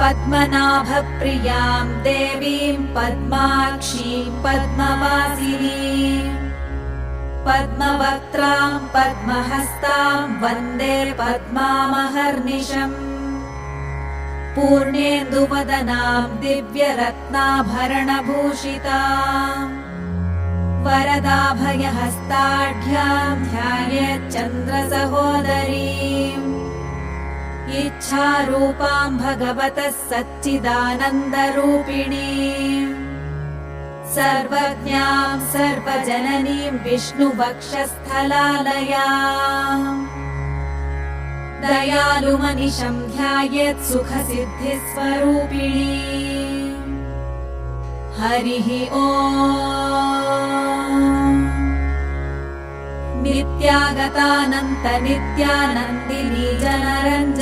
पद्मनाभप्रियां देवीं पद्माक्षीं पद्मवासिनीं पद्मवक्त्रां पद्महस्तां वन्दे पद्मामहर्निशम् पूर्णेन्दुवदनां दिव्यरत्नाभरणभूषिताम् वरदाभयहस्ताढ्यां ध्यायेच्चन्द्रसहोदरीम् इच्छारूपां भगवतः सच्चिदानन्दरूपिणीम् सर्वज्ञां सर्वजननीं विष्णुवक्षस्थलालयाम् दयालुमनिशं ध्यायेत् सुखसिद्धिस्वरूपिणीम् हरिः ओम् नित्यागतानन्त नित्यानन्दिनी जनरञ्जनी